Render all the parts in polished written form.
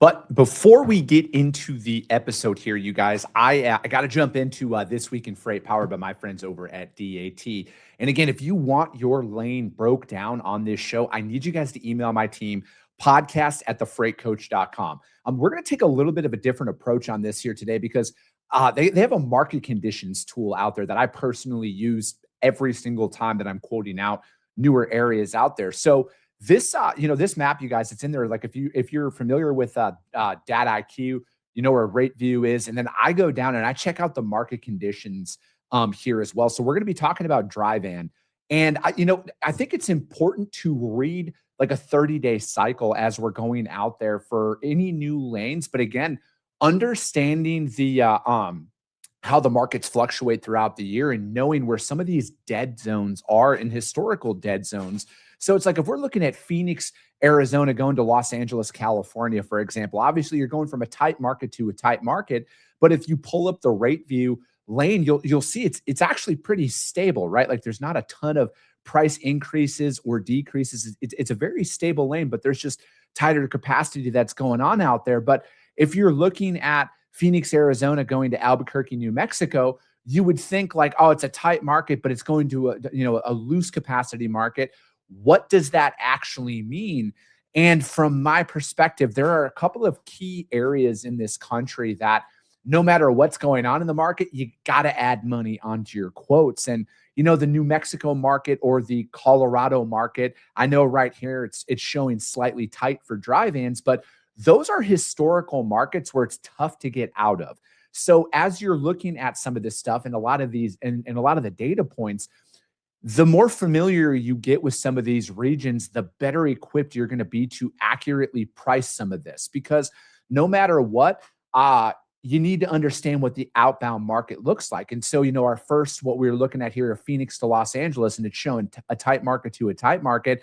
But before we get into the episode here, you guys, I got to jump into This Week in Freight, powered by my friends over at DAT. And again, if you want your lane broke down on this show, I need you guys to email my team, podcast@thefreightcoach.com. We're going to take a little bit of a different approach on this here today because they have a market conditions tool out there that I personally use every single time that I'm quoting out newer areas out there. So this map, you guys, it's in there. Like if you're familiar with DAT IQ, you know where rate view is, and then I go down and I check out the market conditions here as well. So we're going to be talking about dry van, and I think it's important to read like a 30-day cycle as we're going out there for any new lanes. But again, understanding the how the markets fluctuate throughout the year and knowing where some of these dead zones are in historical dead zones. So it's like if we're looking at Phoenix, Arizona, going to Los Angeles, California, for example, obviously you're going from a tight market to a tight market. But if you pull up the rate view lane, you'll see it's actually pretty stable, right? Like there's not a ton of price increases or decreases. It's a very stable lane, but there's just tighter capacity that's going on out there. But if you're looking at Phoenix, Arizona, going to Albuquerque, New Mexico, you would think like, oh, it's a tight market, but it's going to a loose capacity market. What does that actually mean? And from my perspective, there are a couple of key areas in this country that no matter what's going on in the market, you got to add money onto your quotes. And, the New Mexico market or the Colorado market, I know right here it's showing slightly tight for dry vans, but those are historical markets where it's tough to get out of. So as you're looking at some of this stuff and a lot of these and a lot of the data points, the more familiar you get with some of these regions, the better equipped you're going to be to accurately price some of this. Because no matter what, you need to understand what the outbound market looks like. And so, what we're looking at here, Phoenix to Los Angeles, and it's showing a tight market to a tight market.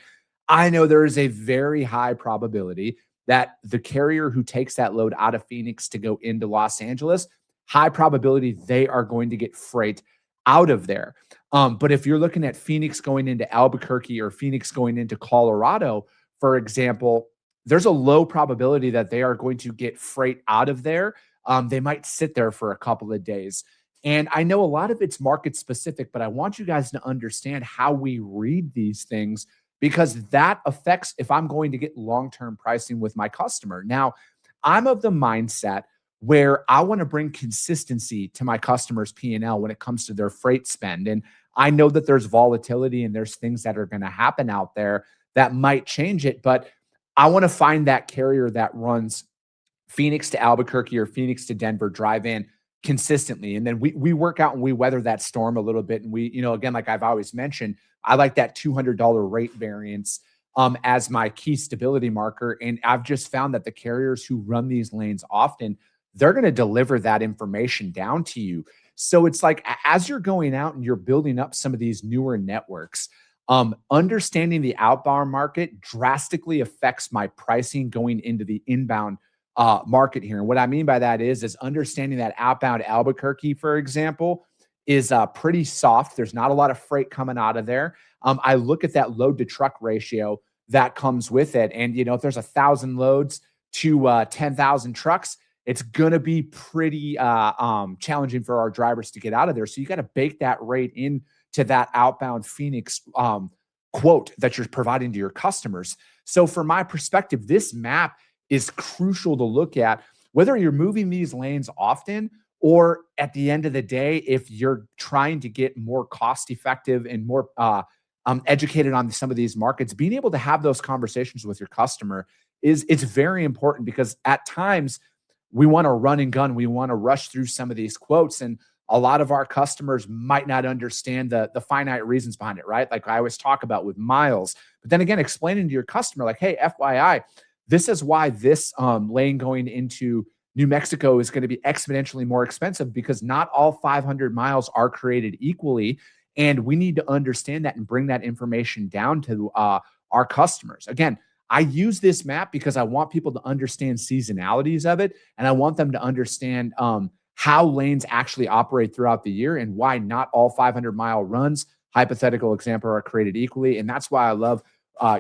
I know there is a very high probability that the carrier who takes that load out of Phoenix to go into Los Angeles, high probability they are going to get freight out of there. But if you're looking at Phoenix going into Albuquerque or Phoenix going into Colorado, for example, there's a low probability that they are going to get freight out of there. They might sit there for a couple of days. And I know a lot of it's market specific, but I want you guys to understand how we read these things because that affects if I'm going to get long-term pricing with my customer. Now, I'm of the mindset where I want to bring consistency to my customers' P&L when it comes to their freight spend. And I know that there's volatility and there's things that are going to happen out there that might change it, but I want to find that carrier that runs Phoenix to Albuquerque or Phoenix to Denver dry van consistently. And then we work out and we weather that storm a little bit. And we, again, like I've always mentioned, I like that $200 rate variance as my key stability marker. And I've just found that the carriers who run these lanes often, they're going to deliver that information down to you. So it's like as you're going out and you're building up some of these newer networks, understanding the outbound market drastically affects my pricing going into the inbound market here. And what I mean by that is understanding that outbound Albuquerque, for example, is pretty soft. There's not a lot of freight coming out of there. I look at that load to truck ratio that comes with it. And, if there's 1,000 loads to 10,000 trucks, it's going to be pretty challenging for our drivers to get out of there. So you got to bake that rate into that outbound Phoenix quote that you're providing to your customers. So from my perspective, this map is crucial to look at, whether you're moving these lanes often or at the end of the day, if you're trying to get more cost effective and more educated on some of these markets, being able to have those conversations with your customer it's very important because at times we want to run and gun. We want to rush through some of these quotes. And a lot of our customers might not understand the finite reasons behind it, right? Like I always talk about with miles, but then again, explaining to your customer like, hey, FYI, this is why this lane going into New Mexico is going to be exponentially more expensive because not all 500 miles are created equally. And we need to understand that and bring that information down to our customers. Again, I use this map because I want people to understand seasonalities of it. And I want them to understand how lanes actually operate throughout the year and why not all 500-mile runs, hypothetical example, are created equally. And that's why I love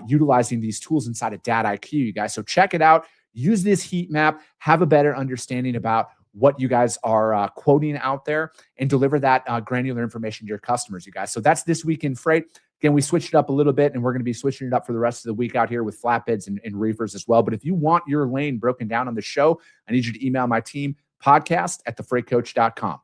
utilizing these tools inside of DAT IQ, you guys. So check it out. use this heat map, have a better understanding about what you guys are quoting out there, and deliver that granular information to your customers, you guys. So that's This Week in Freight. Again, we switched it up a little bit, and we're going to be switching it up for the rest of the week out here with flatbeds and reefers as well. But if you want your lane broken down on the show, I need you to email my team, podcast@thefreightcoach.com.